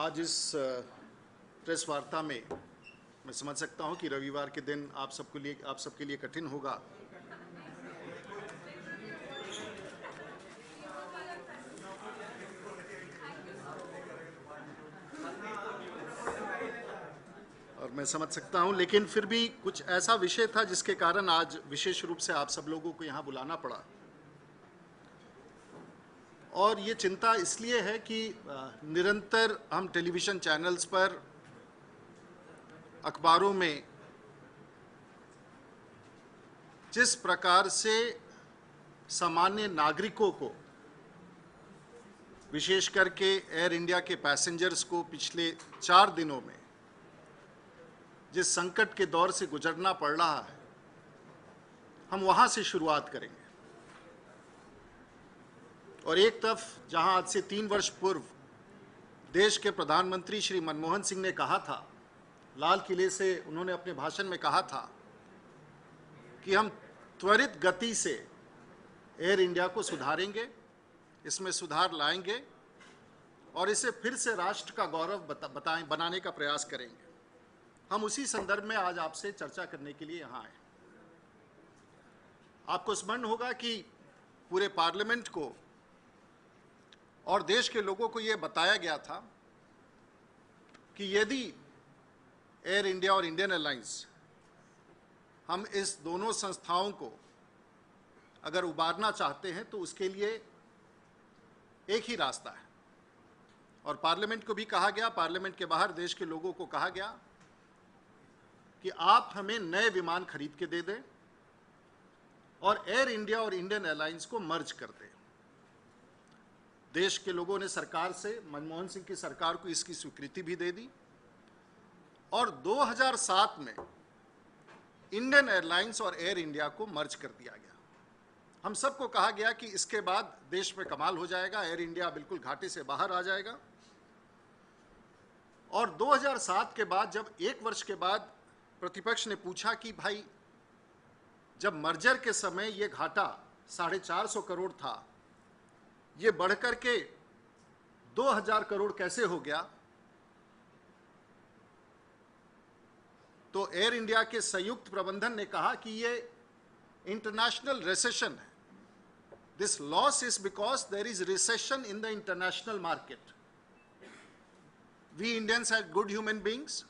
आज इस प्रेस वार्ता में मैं समझ सकता हूं कि रविवार के दिन आप सबके लिए कठिन होगा। और मैं समझ सकता हूं, लेकिन फिर भी कुछ ऐसा विषय था जिसके कारण आज विशेष रूप से आप सब लोगों को यहां बुलाना पड़ा। और ये चिंता इसलिए है कि निरंतर हम टेलीविज़न चैनल्स पर, अखबारों में जिस प्रकार से सामान्य नागरिकों को, विशेष करके एयर इंडिया के पैसेंजर्स को पिछले 4 दिनों में जिस संकट के दौर से गुजरना पड़ रहा है, हम वहां से शुरुआत करेंगे। और एक तरफ जहां आज से 3 वर्ष पूर्व देश के प्रधानमंत्री श्री मनमोहन सिंह ने कहा था, लाल किले से उन्होंने अपने भाषण में कहा था कि हम त्वरित गति से एयर इंडिया को सुधारेंगे, इसमें सुधार लाएंगे और इसे फिर से राष्ट्र का गौरव बनाने का प्रयास करेंगे। हम उसी संदर्भ में आज आपसे चर्चा करने के लिए यहाँ आए। आपको स्मरण होगा कि पूरे पार्लियामेंट को और देश के लोगों को यह बताया गया था कि यदि एयर इंडिया और इंडियन एयरलाइंस, हम इस दोनों संस्थाओं को अगर उबारना चाहते हैं तो उसके लिए एक ही रास्ता है। और पार्लियामेंट को भी कहा गया, पार्लियामेंट के बाहर देश के लोगों को कहा गया कि आप हमें नए विमान खरीद के दे दें और एयर इंडिया और इंडियन एयरलाइंस को मर्ज कर दें। देश के लोगों ने सरकार से, मनमोहन सिंह की सरकार को इसकी स्वीकृति भी दे दी और 2007 में इंडियन एयरलाइंस और एयर इंडिया को मर्ज कर दिया गया। हम सबको कहा गया कि इसके बाद देश में कमाल हो जाएगा, एयर इंडिया बिल्कुल घाटे से बाहर आ जाएगा। और 2007 के बाद, जब 1 वर्ष के बाद प्रतिपक्ष ने पूछा कि भाई, जब मर्जर के समय ये घाटा 450 करोड़ था, ये बढ़कर के 2000 करोड़ कैसे हो गया, तो एयर इंडिया के संयुक्त प्रबंधन ने कहा कि ये इंटरनेशनल रिसेशन है। This loss is because there is recession in the international market. We Indians are good human beings,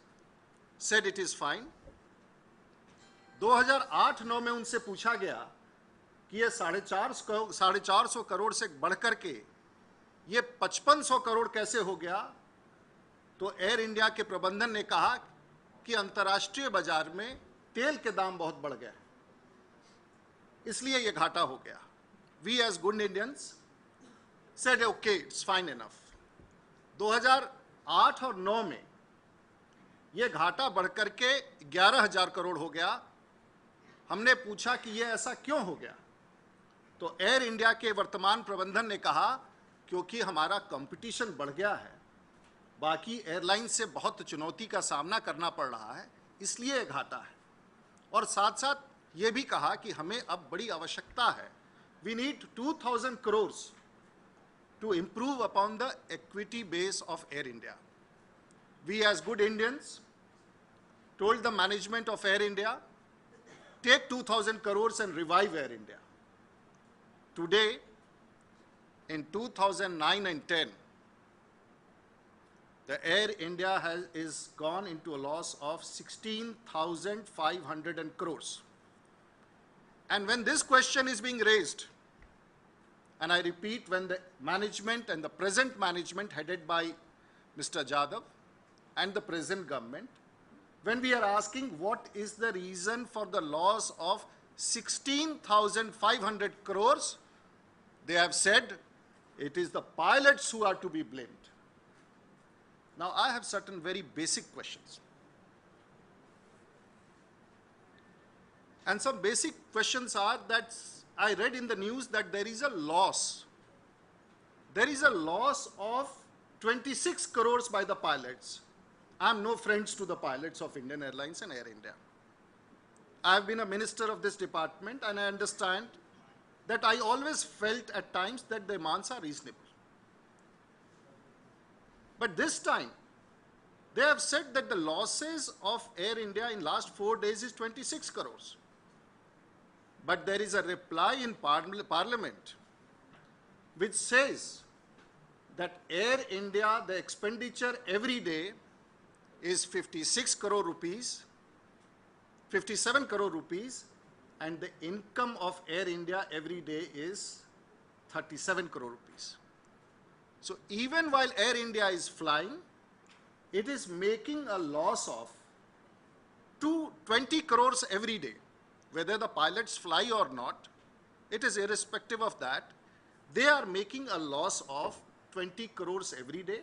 said it is fine. 2008-9 में उनसे पूछा गया कि ये 450 करोड़ से बढ़कर के ये 5500 करोड़ कैसे हो गया, तो एयर इंडिया के प्रबंधन ने कहा कि अंतर्राष्ट्रीय बाजार में तेल के दाम बहुत बढ़ गए, इसलिए ये घाटा हो गया। We as good Indians said okay, it's fine enough. 2008 और 9 में ये घाटा बढ़कर के 11,000 करोड़ हो गया। हमने पूछा कि ये ऐसा क्यों हो गया, तो एयर इंडिया के वर्तमान प्रबंधन ने कहा क्योंकि हमारा कंपटीशन बढ़ गया है, बाकी एयरलाइन से बहुत चुनौती का सामना करना पड़ रहा है, इसलिए घाटा है। और साथ साथ ये भी कहा कि हमें अब बड़ी आवश्यकता है, we need 2000 crore to improve upon the equity base of Air India. We as good Indians told the management of Air India, take 2000 crores and revive Air India. Today, in 2009 and 10, the Air India is gone into a loss of 16,500 crores. And when this question is being raised, and I repeat, when the management and the present management headed by Mr. Jadhav and the present government, when we are asking what is the reason for the loss of 16,500 crores, they have said it is the pilots who are to be blamed. Now I have certain very basic questions. And some basic questions are that I read in the news that there is a loss. There is a loss of 26 crores by the pilots. I am no friends to the pilots of Indian Airlines and Air India. I have been a minister of this department and I understand that I always felt at times that the demands are reasonable. But this time, They have said that the losses of Air India in last 4 days is 26 crores. But there is a reply in Parliament which says that Air India, the expenditure every day is 56 crore rupees, 57 crore rupees, and the income of Air India every day is 37 crore rupees. So even while Air India is flying, it is making a loss of 20 crores every day. Whether the pilots fly or not, it is irrespective of that. They are making a loss of 20 crores every day.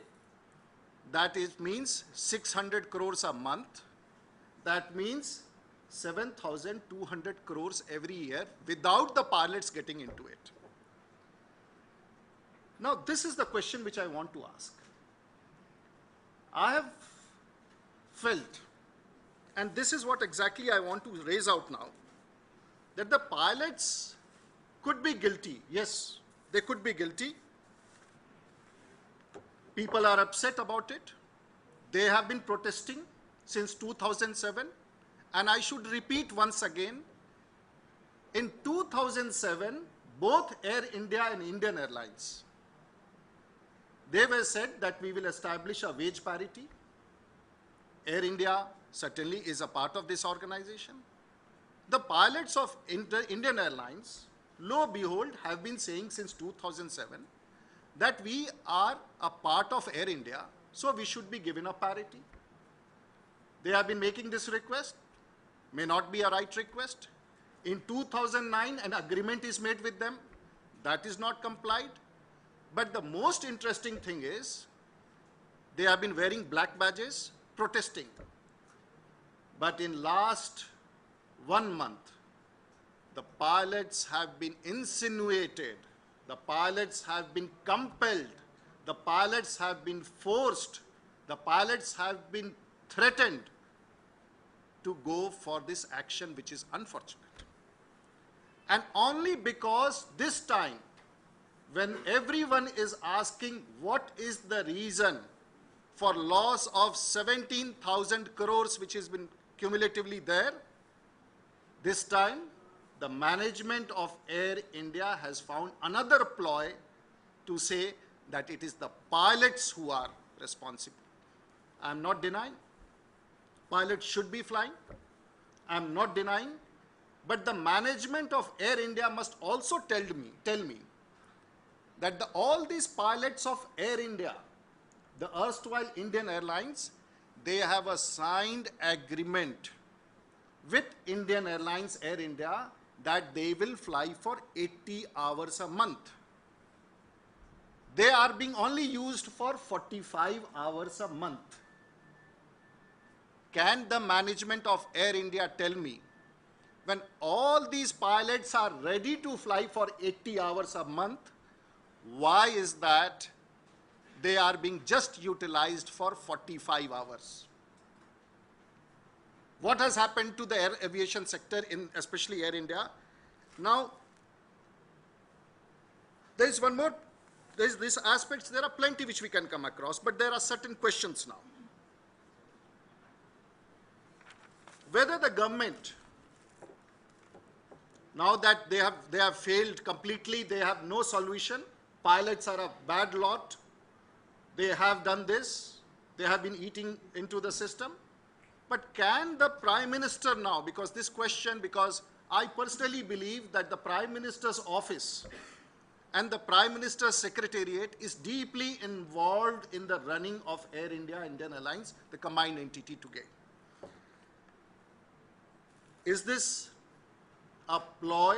That means 600 crores a month. That means 7,200 crores every year without the pilots getting into it. Now, this is the question which I want to ask. I have felt, and this is what exactly I want to raise out now, that the pilots could be guilty. Yes, they could be guilty. People are upset about it. They have been protesting since 2007. And I should repeat once again, in 2007, both Air India and Indian Airlines, they were said that we will establish a wage parity. Air India certainly is a part of this organization. The pilots of Indian Airlines, lo and behold, have been saying since 2007 that we are a part of Air India, so we should be given a parity. They have been making this request, may not be a right request. In 2009, an agreement is made with them, that is not complied. But the most interesting thing is, they have been wearing black badges, protesting. But in last 1 month, the pilots have been insinuated, the pilots have been compelled, the pilots have been forced, the pilots have been threatened to go for this action, which is unfortunate. And only because this time, when everyone is asking what is the reason for loss of 17,000 crores, which has been cumulatively there, this time the management of Air India has found another ploy to say that it is the pilots who are responsible. I am not denying pilots should be flying. I am not denying, but the management of Air India must also tell me that all these pilots of Air India, the erstwhile Indian Airlines, they have a signed agreement with Indian Airlines, Air India, that they will fly for 80 hours a month. They are being only used for 45 hours a month. Can the management of Air India tell me, when all these pilots are ready to fly for 80 hours a month, why is that they are being just utilized for 45 hours? What has happened to the air aviation sector, especially Air India? Now, there is one more, there is these aspects, there are plenty which we can come across, but there are certain questions now. Whether the government, now that they have failed completely, they have no solution, pilots are a bad lot, they have done this, they have been eating into the system. But can the Prime Minister now, because I personally believe that the Prime Minister's office and the Prime Minister's Secretariat is deeply involved in the running of Air India, Indian Airlines, the combined entity together. Is this a ploy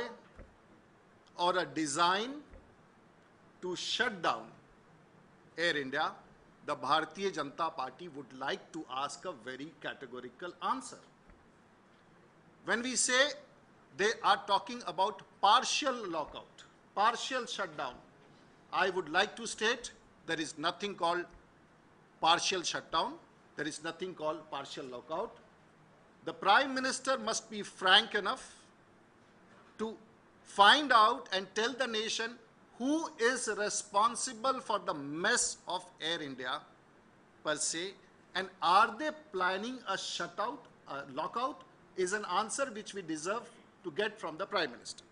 or a design to shut down Air India? The Bharatiya Janata Party would like to ask a very categorical answer. When we say they are talking about partial lockout, partial shutdown, I would like to state there is nothing called partial shutdown, there is nothing called partial lockout. The Prime Minister must be frank enough to find out and tell the nation who is responsible for the mess of Air India per se, And are they planning a shutout, a lockout, is an answer which we deserve to get from the Prime Minister.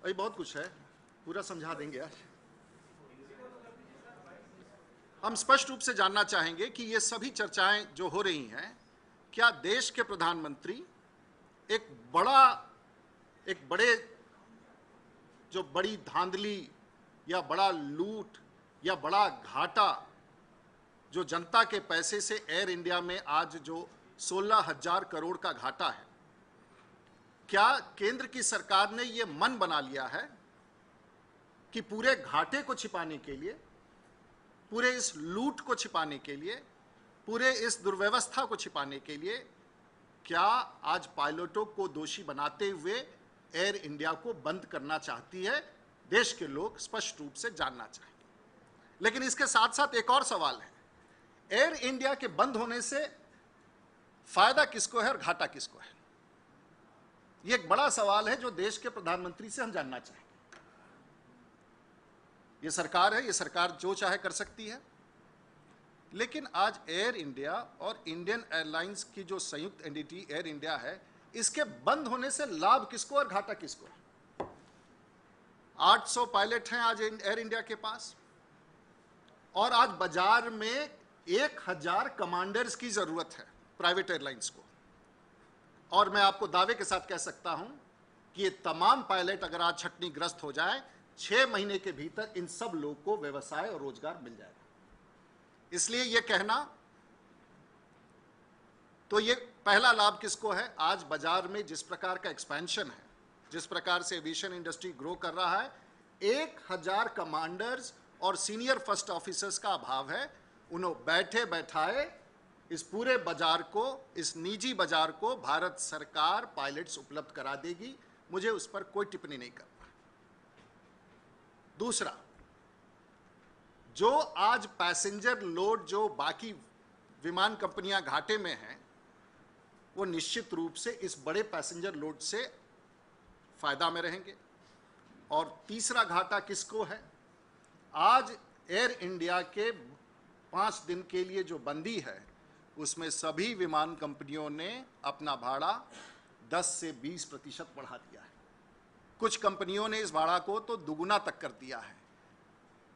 अभी बहुत कुछ है, पूरा समझा देंगे आज। हम स्पष्ट रूप से जानना चाहेंगे कि ये सभी चर्चाएं जो हो रही हैं, क्या देश के प्रधानमंत्री एक बड़े जो बड़ी धांधली या बड़ा लूट या बड़ा घाटा जो जनता के पैसे से एयर इंडिया में आज जो 16,000 करोड़ का घाटा है, क्या केंद्र की सरकार ने ये मन बना लिया है कि पूरे घाटे को छिपाने के लिए, पूरे इस लूट को छिपाने के लिए, पूरे इस दुर्व्यवस्था को छिपाने के लिए, क्या आज पायलटों को दोषी बनाते हुए एयर इंडिया को बंद करना चाहती है? देश के लोग स्पष्ट रूप से जानना चाहेंगे। लेकिन इसके साथ साथ एक और सवाल है, एयर इंडिया के बंद होने से फायदा किसको है और घाटा किसको है? यह एक बड़ा सवाल है जो देश के प्रधानमंत्री से हम जानना चाहेंगे। यह सरकार है, यह सरकार जो चाहे कर सकती है, लेकिन आज एयर इंडिया और इंडियन एयरलाइंस की जो संयुक्त एंटिटी एयर इंडिया है, इसके बंद होने से लाभ किसको और घाटा किसको है? 800 पायलट हैं आज एयर इंडिया के पास, और आज बाजार में 1000 कमांडर्स की जरूरत है प्राइवेट एयरलाइंस को। और मैं आपको दावे के साथ कह सकता हूं कि ये तमाम पायलट अगर आज छटनीग्रस्त हो जाए, 6 महीने के भीतर इन सब लोगों को व्यवसाय और रोजगार मिल जाएगा। इसलिए ये कहना, तो ये पहला लाभ किसको है? आज बाजार में जिस प्रकार का एक्सपेंशन है, जिस प्रकार से एविएशन इंडस्ट्री ग्रो कर रहा है, 1000 कमांडर्स और सीनियर फर्स्ट ऑफिसर्स का अभाव है। उन्हें बैठे बैठाए इस पूरे बाजार को, इस निजी बाजार को भारत सरकार पायलट्स उपलब्ध करा देगी। मुझे उस पर कोई टिप्पणी नहीं करना। दूसरा, जो आज पैसेंजर लोड जो बाकी विमान कंपनियां घाटे में हैं, वो निश्चित रूप से इस बड़े पैसेंजर लोड से फायदा में रहेंगे। और तीसरा घाटा किसको है? आज एयर इंडिया के 5 दिन के लिए जो बंदी है, उसमें सभी विमान कंपनियों ने अपना भाड़ा 10 से 20% बढ़ा दिया है। कुछ कंपनियों ने इस भाड़ा को तो दुगुना तक कर दिया है।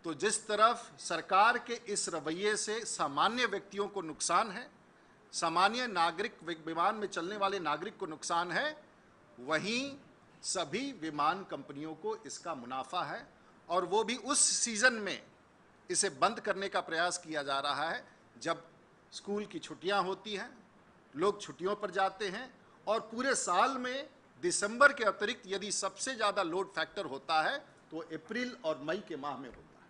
तो जिस तरफ सरकार के इस रवैये से सामान्य व्यक्तियों को नुकसान है, सामान्य नागरिक, विमान में चलने वाले नागरिक को नुकसान है, वहीं सभी विमान कंपनियों को इसका मुनाफा है। और वो भी उस सीजन में इसे बंद करने का प्रयास किया जा रहा है जब स्कूल की छुट्टियां होती हैं, लोग छुट्टियों पर जाते हैं, और पूरे साल में दिसंबर के अतिरिक्त यदि सबसे ज़्यादा लोड फैक्टर होता है तो अप्रैल और मई के माह में होता है।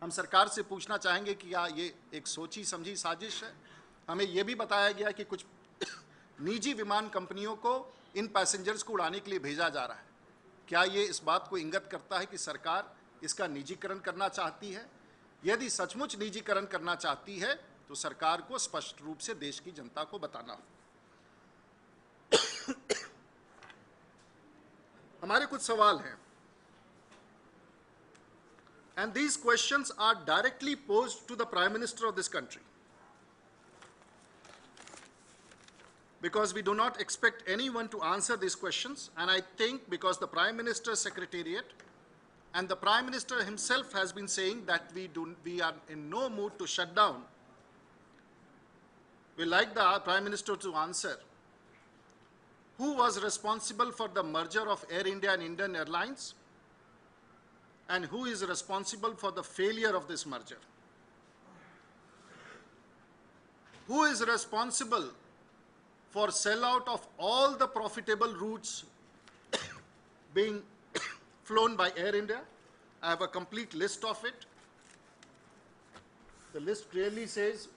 हम सरकार से पूछना चाहेंगे कि क्या ये एक सोची समझी साजिश है? हमें यह भी बताया गया कि कुछ निजी विमान कंपनियों को इन पैसेंजर्स को उड़ाने के लिए भेजा जा रहा है। क्या ये इस बात को इंगित करता है कि सरकार इसका निजीकरण करना चाहती है? यदि सचमुच निजीकरण करना चाहती है तो सरकार को स्पष्ट रूप से देश की जनता को बताना हो। हमारे कुछ सवाल हैं, and these questions are directly posed to the Prime Minister of this country, because we do not expect anyone to answer these questions, and I think because the Prime Minister's Secretariat and the Prime Minister himself has been saying that we are in no mood to shut down, we like the Prime Minister to answer who was responsible for the merger of Air India and Indian Airlines, and who is responsible for the failure of this merger. Who is responsible for sellout of all the profitable routes being flown by Air India? I have a complete list of it. The list clearly says,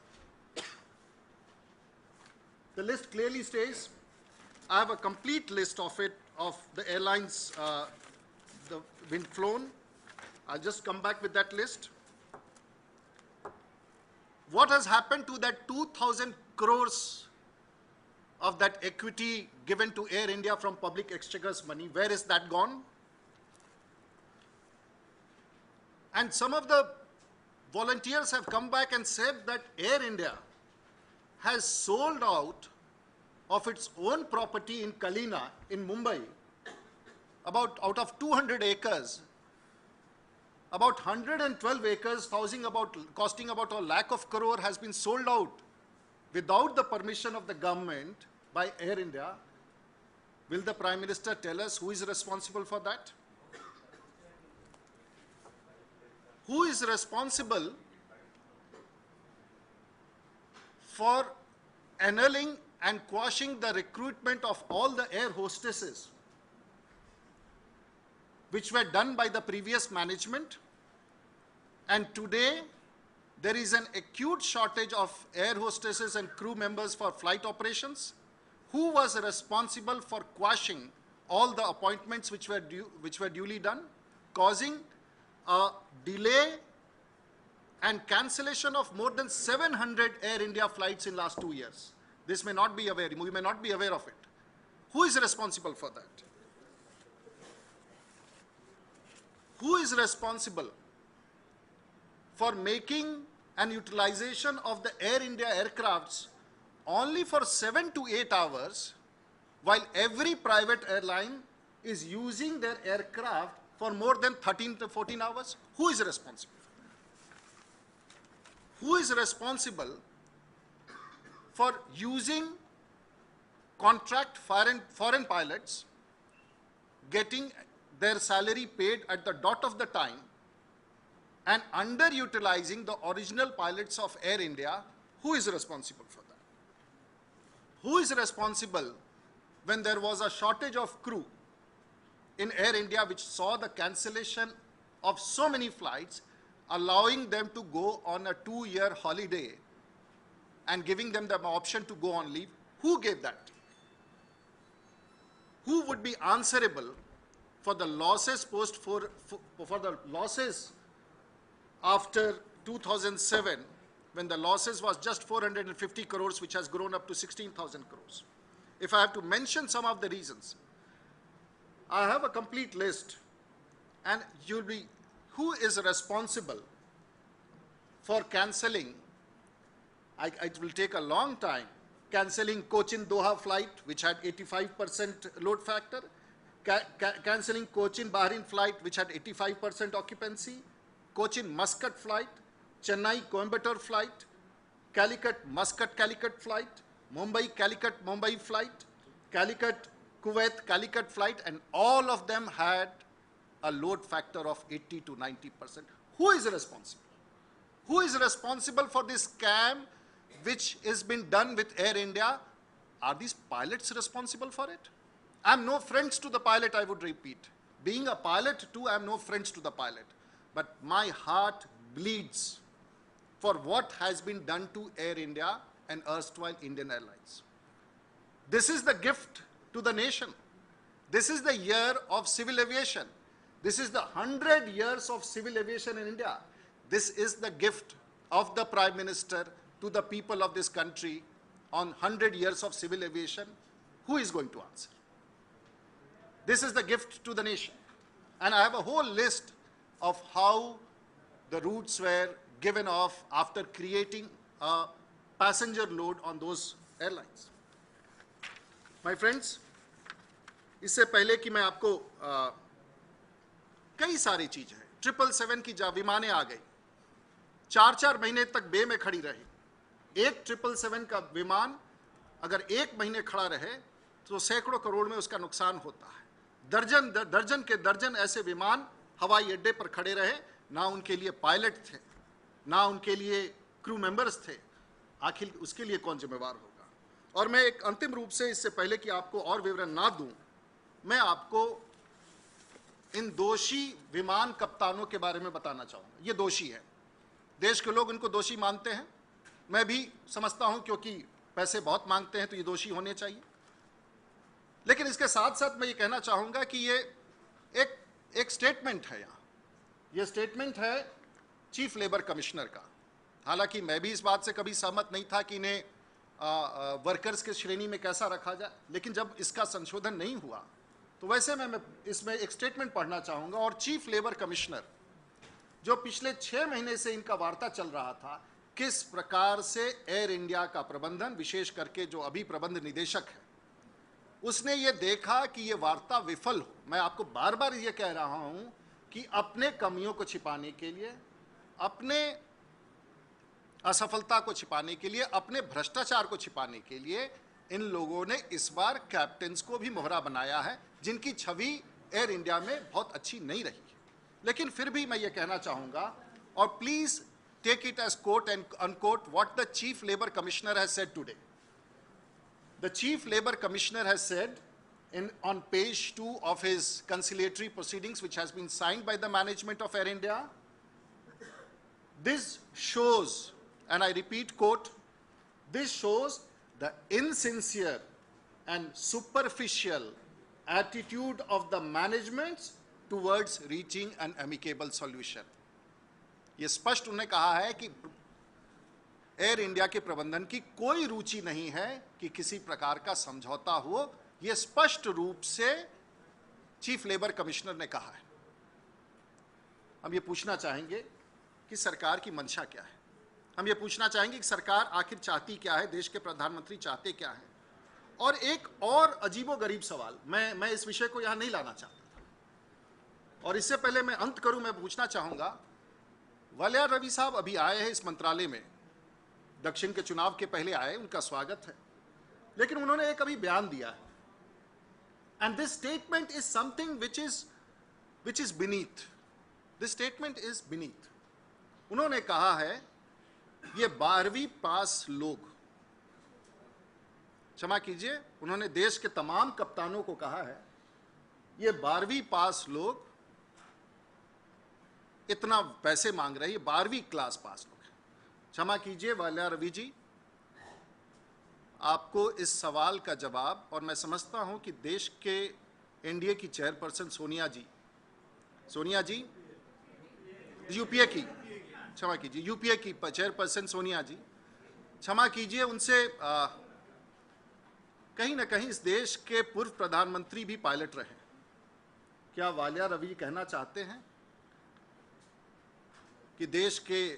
I have a complete list of it, of the airlines been flown. I'll just come back with that list. What has happened to that 2,000 crores of that equity given to Air India from public exchequer's money? Where is that gone? And some of the volunteers have come back and said that Air India has sold out of its own property in Kalina in Mumbai, out of 200 acres, about 112 acres costing about 1 lakh of crore has been sold out without the permission of the government by Air India. Will the Prime Minister tell us who is responsible for that? Who is responsible for annulling and quashing the recruitment of all the air hostesses which were done by the previous management? And today, there is an acute shortage of air hostesses and crew members for flight operations. Who was responsible for quashing all the appointments which were duly done, causing a delay and cancellation of more than 700 Air India flights in last 2 years? This may not be aware, we may not be aware of it. Who is responsible for that? Who is responsible for making an utilization of the Air India aircrafts only for 7 to 8 hours, while every private airline is using their aircraft for more than 13 to 14 hours? Who is responsible? Who is responsible for using contract foreign pilots, getting their salary paid at the dot of the time, and underutilizing the original pilots of Air India? Who is responsible for that? Who is responsible when there was a shortage of crew in Air India, which saw the cancellation of so many flights, allowing them to go on a 2-year holiday and giving them the option to go on leave? Who gave that? Who would be answerable for the losses for the losses after 2007, when the losses was just 450 crores, which has grown up to 16,000 crores? If I have to mention some of the reasons, I have a complete list, and who is responsible for cancelling? It will take a long time. Cancelling Cochin-Doha flight, which had 85% load factor, cancelling Cochin-Bahrain flight, which had 85% occupancy, Cochin-Muscat flight, Chennai-Coimbatore flight, Calicut-Muscat-Calicut flight, Mumbai-Calicut-Mumbai flight, Calicut-Kuwait-Calicut flight, and all of them had a load factor of 80 to 90%. Who is responsible? Who is responsible for this scam which has been done with Air India? Are these pilots responsible for it? I'm no friends to the pilot, I would repeat. Being a pilot too, I'm no friends to the pilot. But my heart bleeds for what has been done to Air India and erstwhile Indian Airlines. This is the gift to the nation. This is the year of civil aviation. This is the 100 years of civil aviation in India. This is the gift of the Prime Minister to the people of this country on 100 years of civil aviation. Who is going to answer? This is the gift to the nation. And I have a whole list of how the routes were given off after creating a passenger load on those airlines. My friends, इससे पहले कि मैं आपको कई सारी चीजें हैं, 777 की विमानें आ गई, 4-4 महीने तक बे में खड़ी रही। एक 777 का विमान अगर 1 महीने खड़ा रहे तो सैकड़ों करोड़ में उसका नुकसान होता है। दर्जन के दर्जन ऐसे विमान हवाई अड्डे पर खड़े रहे, ना उनके लिए पायलट थे, ना उनके लिए क्रू मेंबर्स थे। आखिर उसके लिए कौन जिम्मेवार होगा? और मैं एक अंतिम रूप से, इससे पहले कि आपको और विवरण ना दूं, मैं आपको इन दोषी विमान कप्तानों के बारे में बताना चाहूँगा। ये दोषी है, देश के लोग इनको दोषी मानते हैं, मैं भी समझता हूँ, क्योंकि पैसे बहुत मांगते हैं तो ये दोषी होने चाहिए। लेकिन इसके साथ साथ मैं ये कहना चाहूँगा कि ये एक स्टेटमेंट है यहाँ, ये स्टेटमेंट है चीफ लेबर कमिश्नर का। हालांकि मैं भी इस बात से कभी सहमत नहीं था कि इन्हें वर्कर्स के श्रेणी में कैसा रखा जाए, लेकिन जब इसका संशोधन नहीं हुआ तो वैसे मैं इसमें एक स्टेटमेंट पढ़ना चाहूँगा। और चीफ लेबर कमिश्नर जो पिछले 6 महीने से इनका वार्ता चल रहा था, किस प्रकार से एयर इंडिया का प्रबंधन, विशेष करके जो अभी प्रबंध निदेशक है, उसने ये देखा कि ये वार्ता विफल हो। मैं आपको बार बार ये कह रहा हूं कि अपने कमियों को छिपाने के लिए, अपने असफलता को छिपाने के लिए, अपने भ्रष्टाचार को छिपाने के लिए इन लोगों ने इस बार कैप्टन्स को भी मोहरा बनाया है, जिनकी छवि एयर इंडिया में बहुत अच्छी नहीं रही। लेकिन फिर भी मैं ये कहना चाहूँगा, और please take it as quote and unquote what the Chief Labour Commissioner has said today. The Chief Labour Commissioner has said on page 2 of his conciliatory proceedings, which has been signed by the management of Air India, this shows, and I repeat quote, this shows the insincere and superficial attitude of the management towards reaching an amicable solution. ये स्पष्ट उन्होंने कहा है कि air India के प्रबंधन की कोई रुचि नहीं है कि किसी प्रकार का समझौता हो। ये स्पष्ट रूप से चीफ लेबर कमिश्नर ने कहा है। हम ये पूछना चाहेंगे कि सरकार की मंशा क्या है। हम ये पूछना चाहेंगे कि सरकार आखिर चाहती क्या है, देश के प्रधानमंत्री चाहते क्या है। और एक और अजीबोगरीब सवाल, मैं इस विषय को यहां नहीं लाना चाहता था, और इससे पहले मैं अंत करूं, मैं पूछना चाहूंगा, वालियार रवि साहब अभी आए हैं इस मंत्रालय में, दक्षिण के चुनाव के पहले आए, उनका स्वागत है, लेकिन उन्होंने एक अभी बयान दिया है, and this statement is something which is beneath, this statement is beneath. उन्होंने कहा है ये 12वीं पास लोग, क्षमा कीजिए, उन्होंने देश के तमाम कप्तानों को कहा है ये 12वीं पास लोग इतना पैसे मांग रहे हैं, ये 12वीं क्लास पास लोग हैं। क्षमा कीजिए वालियार रवि जी, आपको इस सवाल का जवाब, और मैं समझता हूं कि देश के एनडीए की चेयरपर्सन सोनिया जी यूपीए की, क्षमा कीजिए, यूपीए की चेयरपर्सन सोनिया जी, क्षमा कीजिए, उनसे कहीं ना कहीं इस देश के पूर्व प्रधानमंत्री भी पायलट रहे। क्या वालियार रवि कहना चाहते हैं कि देश के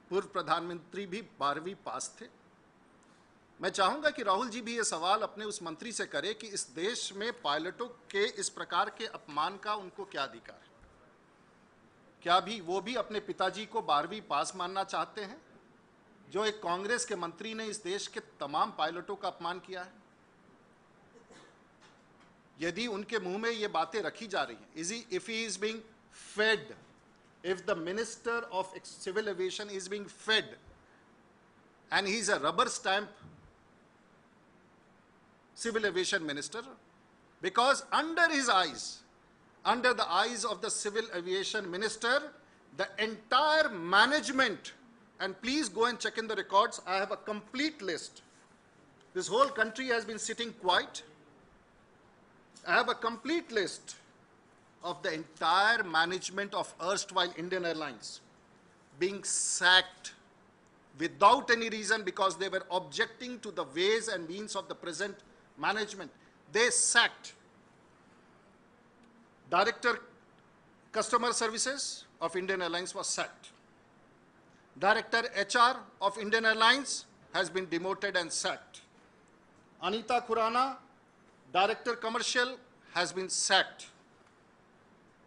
पूर्व प्रधानमंत्री भी 12वीं पास थे? मैं चाहूंगा कि राहुल जी भी ये सवाल अपने उस मंत्री से करें कि इस देश में पायलटों के इस प्रकार के अपमान का उनको क्या अधिकार है? क्या भी वो भी अपने पिताजी को 12वीं पास मानना चाहते हैं, जो एक कांग्रेस के मंत्री ने इस देश के तमाम पायलटों का अपमान किया है? यदि उनके मुंह में ये बातें रखी जा रही हैं, if he is being fed, if the minister of civil aviation is being fed and he is a rubber stamp civil aviation minister, because under his eyes, under the eyes of the civil aviation minister, the entire management, and please go and check in the records, I have a complete list. This whole country has been sitting quiet. I have a complete list of the entire management of erstwhile Indian Airlines being sacked without any reason because they were objecting to the ways and means of the present management. They sacked Director Customer Services of Indian Airlines was sacked. Director HR of Indian Airlines has been demoted and sacked. Anita Khurana, Director Commercial, has been sacked.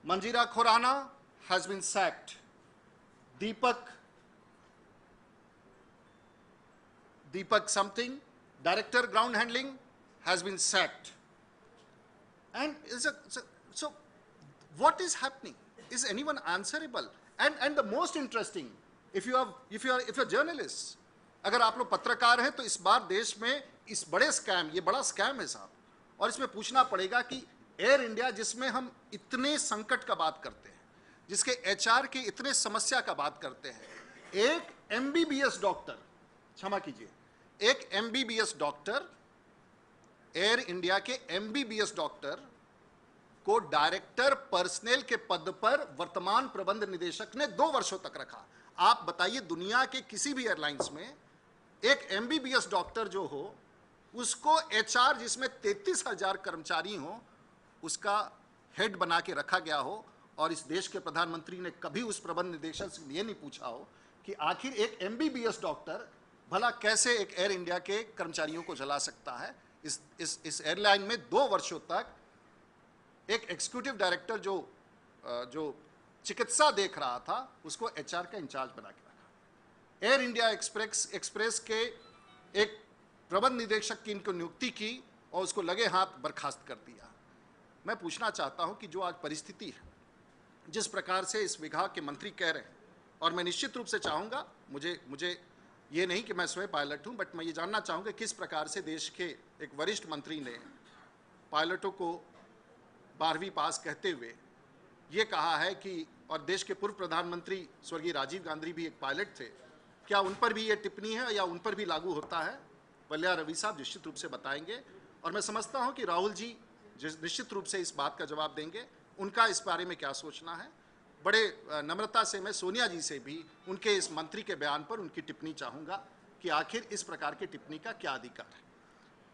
Manjira Khurana has been sacked. Deepak something, Director Ground Handling, has been sacked. And so what is happening? Is anyone answerable? And the most interesting, if you're journalists, अगर आप लोग पत्रकार हैं, तो इस बार देश में इस बड़े स्कैम, ये बड़ा स्कैम है साहब, और इसमें पूछना पड़ेगा कि एयर इंडिया, जिसमें हम इतने संकट का बात करते हैं, जिसके एचआर की इतने समस्या का बात करते हैं, एक एमबीबीएस डॉक्टर, क्षमा कीजिए, एक एमबीबीएस डॉक्टर, एयर इंडिया के एमबीबीएस डॉक्टर को डायरेक्टर पर्सनल के पद पर वर्तमान प्रबंध निदेशक ने 2 वर्षों तक रखा। आप बताइए, दुनिया के किसी भी एयरलाइंस में एक एमबीबीएस डॉक्टर जो हो, उसको एचआर जिसमें 33,000 कर्मचारी हो, उसका हेड बना के रखा गया हो, और इस देश के प्रधानमंत्री ने कभी उस प्रबंध निदेशक से ये नहीं पूछा हो कि आखिर एक MBBS डॉक्टर भला कैसे एक एयर इंडिया के कर्मचारियों को चला सकता है। इस एयरलाइन में 2 वर्षों तक एक एग्जीक्यूटिव डायरेक्टर जो चिकित्सा देख रहा था, उसको HR का इंचार्ज बना के रखा। एयर इंडिया एक्सप्रेस के एक प्रबंध निदेशक की इनको नियुक्ति की और उसको लगे हाथ बर्खास्त कर दिया। मैं पूछना चाहता हूं कि जो आज परिस्थिति है, जिस प्रकार से इस विभाग के मंत्री कह रहे हैं, और मैं निश्चित रूप से चाहूँगा, मुझे ये नहीं कि मैं स्वयं पायलट हूँ, बट मैं ये जानना चाहूँगा किस प्रकार से देश के एक वरिष्ठ मंत्री ने पायलटों को 12वीं पास कहते हुए ये कहा है कि, और देश के पूर्व प्रधानमंत्री स्वर्गीय राजीव गांधी भी एक पायलट थे, क्या उन पर भी ये टिप्पणी है या उन पर भी लागू होता है? वल्या रवि साहब निश्चित रूप से बताएंगे। और मैं समझता हूं कि राहुल जी निश्चित रूप से इस बात का जवाब देंगे, उनका इस बारे में क्या सोचना है। बड़े नम्रता से मैं सोनिया जी से भी उनके इस मंत्री के बयान पर उनकी टिप्पणी चाहूँगा कि आखिर इस प्रकार की टिप्पणी का क्या अधिकार है।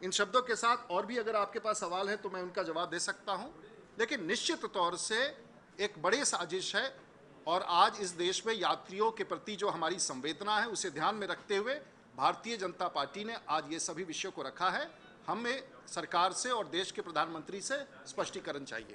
इन शब्दों के साथ और भी अगर आपके पास सवाल है तो मैं उनका जवाब दे सकता हूँ, लेकिन निश्चित तौर से एक बड़ी साजिश है और आज इस देश में यात्रियों के प्रति जो हमारी संवेदना है उसे ध्यान में रखते हुए भारतीय जनता पार्टी ने आज ये सभी विषयों को रखा है। हमें सरकार से और देश के प्रधानमंत्री से स्पष्टीकरण चाहिए।